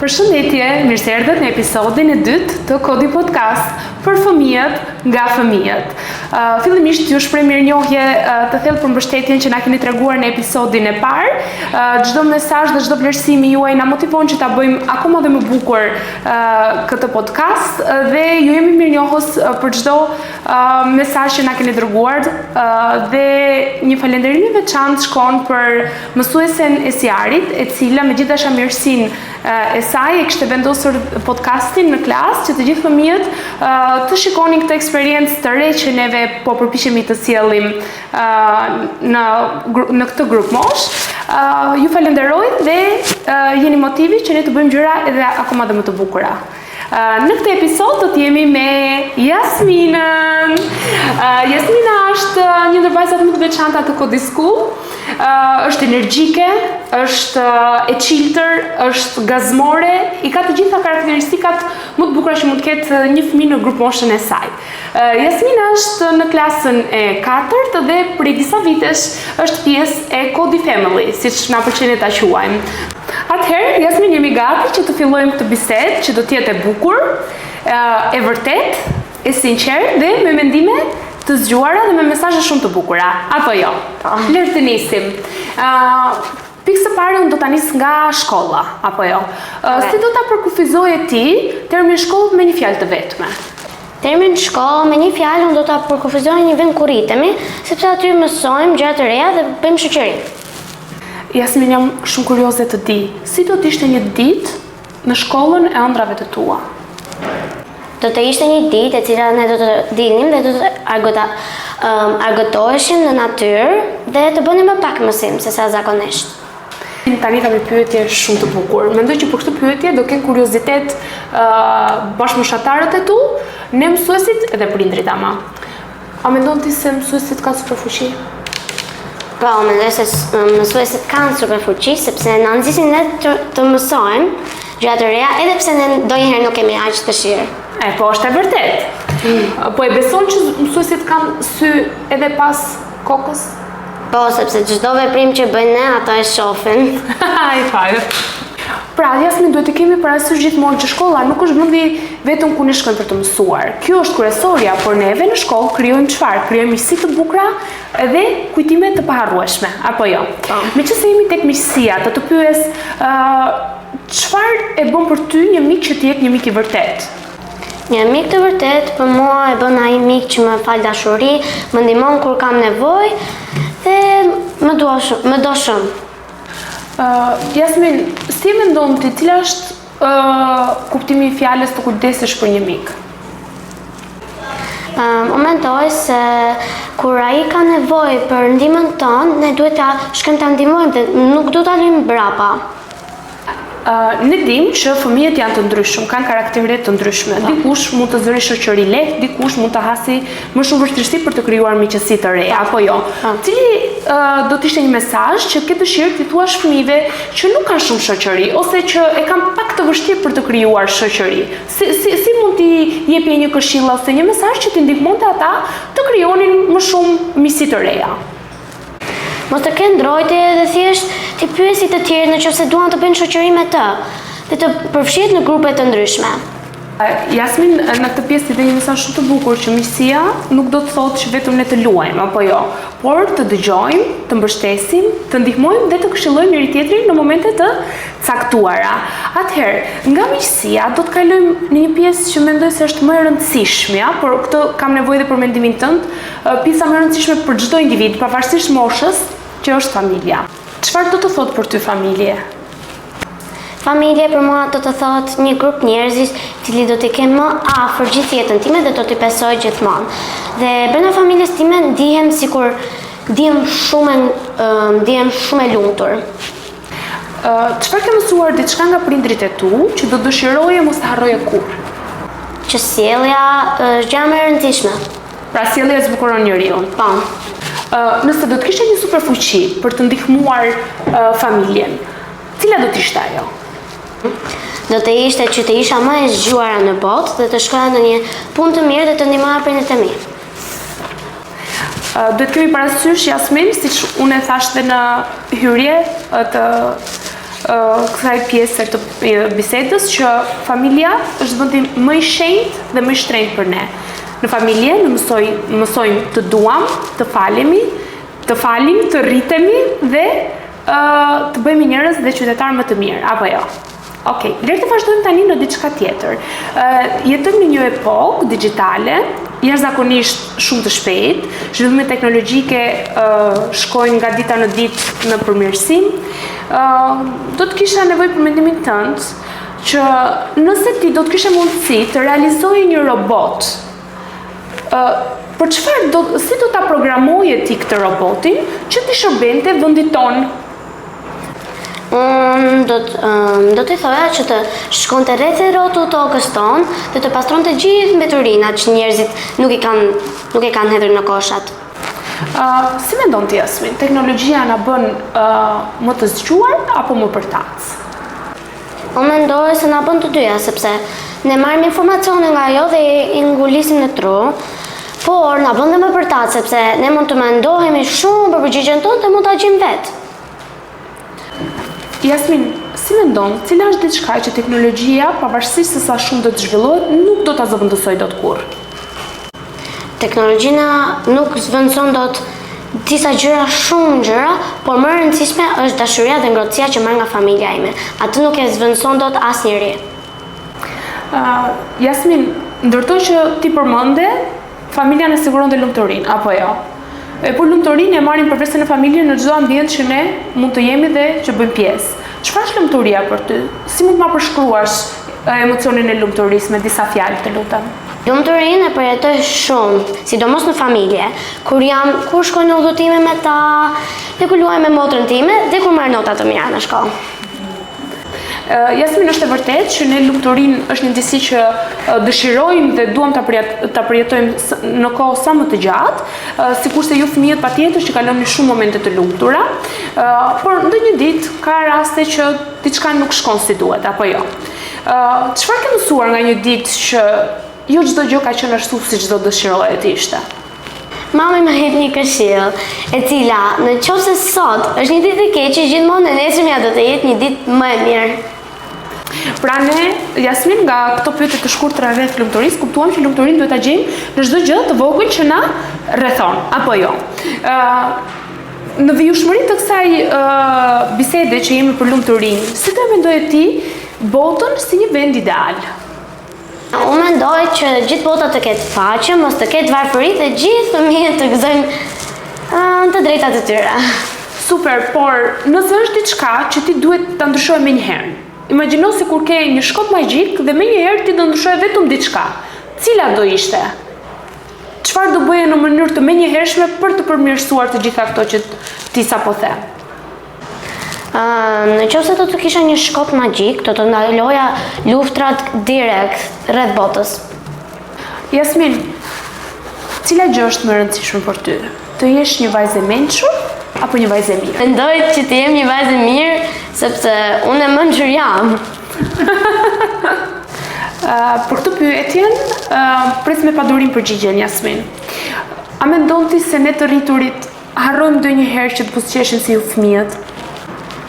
Përshëndetje, mirë se erdhët në episodin e dytë të Kodi Podcast për fëmijët nga fëmijët. Fillimisht ju shpreh mirënjohje të thellë për mbështetjen që na keni treguar në episodin e parë. Çdo mesazh dhe çdo vlerësimi juaj na motivon që ta bëjmë akoma dhe më bukur këtë podcast dhe ju jemi mirënjohës për çdo mesazh që na keni dërguar dhe një falënderim i veçantë shkon për mësuesen e Siarit, e cila me gjithë dashamirësinë e saj e kishte vendosur podcastin në klasë që të gjithë fëmijët të shikonin këtë eksperiencë të re që neve po përpiqemi të sjellim në këtë grup mosh. Ju falenderoj dhe jeni motivi që ne të bëjmë gjëra edhe akoma dhe më të bukura. Në këtë episod do të jemi me Jasminën. Jasmina është një ndër vajzat më të veçanta të Kodi School. Është energjike, është e qiltër, është gazmore, i ka të gjitha karakteristikat më të bukura që mund të ketë një fëmijë në grup moshën e saj. Jasmina është në klasën e 4 dhe prej disa vitesh është pjesë e Kodi Family, siç na pëlqen ta quajmë. Atëherë, Jasmin, jemi gati që të fillojmë këtë bisedë që do të jetë e bukur, e vërtet, e sinqertë dhe me mendime të zgjuara dhe me mesazhe shumë të bukura, apo jo? Le të nisim. Pikë së pari unë do ta nis nga shkolla, apo jo? Si do ta përkufizoje ti termin shkollë me një fjalë të vetme? Termin shkollë me një fjalë unë do ta përkufizoj një vend ku rritemi, sepse aty mësojmë gjëra të reja dhe bëjmë shoqëri. Jasmin, jam shumë kurioze të di, si do të ishte një ditë në shkollën e ëndrave të tua? Do të ishte një ditë e cila ne do të dilnim dhe do të argëtoheshim në natyrë dhe të bënim më pak mësim se sa zakonisht. Tani kam një pyetje shumë të bukur. Mendoj që për këtë pyetje do kenë kuriozitet bashkëmoshatarët e tu, ne mësuesit edhe prindrit ama. A mendon ti se mësuesit kanë superfuqi? Po, mendoj se mësuesit kanë superfuqi sepse na nxisin ne të mësojmë gjëra të reja edhe pse ne ndonjëherë nuk kemi aq dëshirë. Po është e vërtet. Po e beson që mësuesit kanë sy edhe pas kokës? Po, sepse çdo veprim që bëjnë ne, ata e shohin. Ai fare. Pra, Jasmin, duhet të kemi parasysh gjithmonë që shkolla nuk është vendi vetëm ku ne shkojmë për të mësuar. Kjo është kryesorja, por neve në shkollë krijojmë çfarë? Krijojmë miqësi të bukura dhe kujtime të paharrueshme, apo jo? Meqense jemi tek miqësia, të pyes çfarë e bën për ty një mik që të jetë një mik i vërtet? Një mik të vërtet për mua e bën ai mik që më fal dashuri, më ndihmon kur kam nevojë dhe më do shumë. Jasmin, si mendon ti, cila është kuptimi i fjalës të kujdesesh për një mik? Unë mendoj se kur ai ka nevojë për ndihmën tonë, ne duhet ta shkojmë ta ndihmojmë dhe nuk duhet ta lëmë brapa. Ne dim që fëmijët janë të ndryshëm, kanë karaktere të ndryshme. Dikush mund të zëri shoqëri lehtë, dikush mund të hasi më shumë vështirësi për të krijuar miqësi të reja, apo jo? Cili do të ishte një mesazh që ke dëshirë t'i thuash fëmijëve që nuk kanë shumë shoqëri ose që e kanë pak të vështirë për të krijuar shoqëri? Si mund t'i jepje një këshill ose një mesazh që t'i ndihmonte ata të krijonin më shumë miqësi të reja? Mos të kenë ndrojtje dhe thjesht t'i pyesi të tjerë nëse duan të bëjnë shoqëri me të dhe të përfshihet në grupe të ndryshme. Jasmin, në këtë pjesë dhe një mesazh shumë të bukur që miqësia nuk do të thotë që vetëm ne të luajmë, apo jo, por të dëgjojmë, të mbështesim, të ndihmojmë dhe të këshillojmë njëri tjetrin në momente të caktuara. Atëherë, nga miqësia do të kalojmë në një pjesë që mendoj se është më e rëndësishme, por këtë kam nevojë edhe për mendimin tënd, pjesa më e rëndësishme për çdo individ, pavarësisht moshës, që është familja. Çfarë do të thotë për ty familje? Familje për mua do të thotë një grup njerëzish cili do t'i kem më afër gjithë jetën time dhe do t'i besoj gjithmonë. Dhe brenda familjes time ndihem sikur ndihem shumë e lumtur. Çfarë ke mësuar diçka nga prindrit e tu që do dëshiroje mos të harroje kurrë? Që sjellja është gjë më e rëndësishme. Pra sjellja zbukuron njeriu. Po. Nëse do të kishte një superfuqi për të ndihmuar familjen, cila do të ishte ajo? Do të ishte që të isha më e zgjuara në botë dhe të shkoja në një punë të mirë dhe të ndihmoja prindërit e mi. Duhet kemi parasysh, Jasmin, siç unë e thash dhe në hyrje të kësaj pjese të bisedës që familja është vendi më i shenjtë dhe më i shtrenjtë për ne. Në familje ne mësojmë të duam, të falim, të rritemi dhe të bëjmë njerëz dhe qytetar më të mirë, apo jo? Okej, le të vazhdojmë tani në diçka tjetër. Jetojmë në një epokë digjitale, jashtëzakonisht shumë të shpejtë, zhvillimet teknologjike shkojnë nga dita në ditë në përmirësim. Do të kisha nevojë për mendimin tënd që nëse ti do të kishe mundësi të realizoje një robot, si do ta programoje ti këtë robotin që të shërbente vendit tonë? Do të thoja që të shkonte rreth e rrotull tokës tonë dhe të pastronte gjithë mbeturinat që njerëzit nuk e kanë hedhur në koshat. Si mendon ti, Jasmin, teknologjia na bën më të zgjuar apo më përtac? Unë mendoj se na bën të dyja, sepse ne marrim informacione nga ajo dhe i ngulisim në tru, por na bën dhe më përtac, sepse ne mund të mendohemi shumë për përgjigjen tonë dhe mund ta gjejmë vetë. Jasmin, si mendon, cila është diçka që teknologjia, pavarësisht se sa shumë do të zhvillohet, nuk do ta zëvendësojë dot kurrë? Teknologjia nuk zvendëson dot disa shumë gjëra, por më e rëndësishme është dashuria dhe ngrohtësia që marr nga familja ime. Atë nuk e zvendëson dot asnjëri. Jasmin, ndërto që ti përmende, familja na siguron dhe lumturinë, apo jo? Por lumturinë e marrim përveç se në familje në çdo ambient që ne mund të jemi dhe që bëjmë pjesë. Çfarë është lumturia për ty? Si mund ta përshkruash emocionin e lumturisë me disa fjalë, të lutem? Lumturinë e përjetoj shumë, sidomos në familje, kur shkoj në udhëtime me ta, dhe kur luaj me motrën time, dhe kur marr nota të mira në shkollë. Jasmin, është e vërtetë që ne lumturinë është një ndjesi që dëshirojmë dhe duam ta përjetojmë në kohë sa më të gjatë, sikurse ju fëmijët patjetër që kaloni shumë momente të lumtura, por ndonjë ditë ka raste që diçka nuk shkon si duhet, apo jo. Çfarë ke mësuar nga një ditë që jo çdo gjë ka qenë ashtu siç do dëshiroje të ishte? Mami më jep një këshill, e cila nëse sot është një ditë e keqe, gjithmonë e nesërmja do të jetë një ditë më e mirë. Pra ne, Jasmin, nga këto pyetje të shkurtra rreth lumturisë, kuptuam që lumturinë duhet ta gjejmë në çdo gjë të vogël që na rrethon, apo jo. Në vijshmëri të kësaj bisede që jemi për lumturinë, si do mendoje ti botën si një vend ideal? Unë mendoj që gjithë bota të ketë paqe, mos të ketë varfëri dhe gjithë fëmijët të gëzojnë të drejtat e tyre. Super, por nëse është diçka që ti duhet ta ndryshoje menjëherë. Imagjino se kur ke një shkop magjik dhe menjëherë ti do ndryshoje vetëm diçka. Cila do ishte? Çfarë do bëje në mënyrë të menjëhershme për të përmirësuar të gjitha këto që ti sapo the? Nëse do të kisha një shkop magjik, do të ndaloja luftrat direkt rreth botës. Jasmin, cila gjë është më e rëndësishme për ty? Të jesh një vajzë e mençur apo një vajzë e mirë? Mendoj që të jem një vajzë e mirë, sepse unë e mençur jam. Për këtë pyetjen, pres me padurim përgjigjen, Jasmin. A mendon ti se ne të rriturit harrojmë ndonjëherë që të buzëqeshim si ju fëmijët?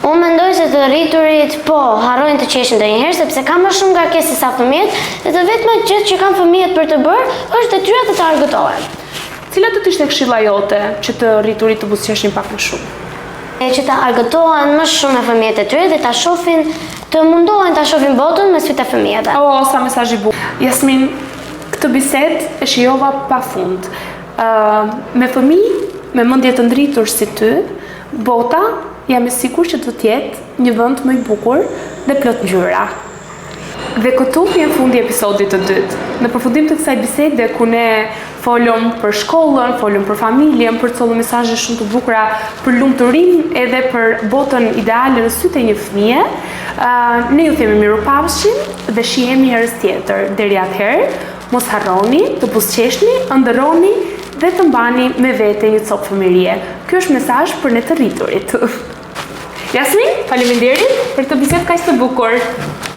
Unë mendoj se të rriturit harrojnë të qeshin ndonjëherë, sepse ka më shumë ngarkesë se sa fëmijët, dhe të vetma gjë që kanë fëmijët për të bërë është detyra të të argëtohen. Cila do të ishte këshilla jote që të rriturit të buzëqeshin pak më shumë? Që të argëtohen më shumë me fëmijët e tyre dhe të mundohen ta shohin botën me sytë e fëmijëve. Sa mesazh i bukur. Jasmin, këtë bisedë e shijova pafund. Me fëmijë, me mendje të ndritur si ty, bota jam e sigurt që do të jetë një vend më i bukur dhe plot ngjyra. Dhe këtu vjen fundi i episodit të dytë. Në përfundim të kësaj bisede ku ne folëm për shkollën, folëm për familjen, për të mesazhe shumë të bukura për lumturinë edhe për botën ideale në sytë e një fëmie, ne ju themi mirupafshim dhe shihemi herës tjetër. Deri atëherë, mos harroni të buzëqeshni, ëndërroni dhe të mbani me vete një copë fëmijërie. Ky është mesazh për ne të rriturit. Jasmin, faleminderit për këtë bisedë kaq të bukur.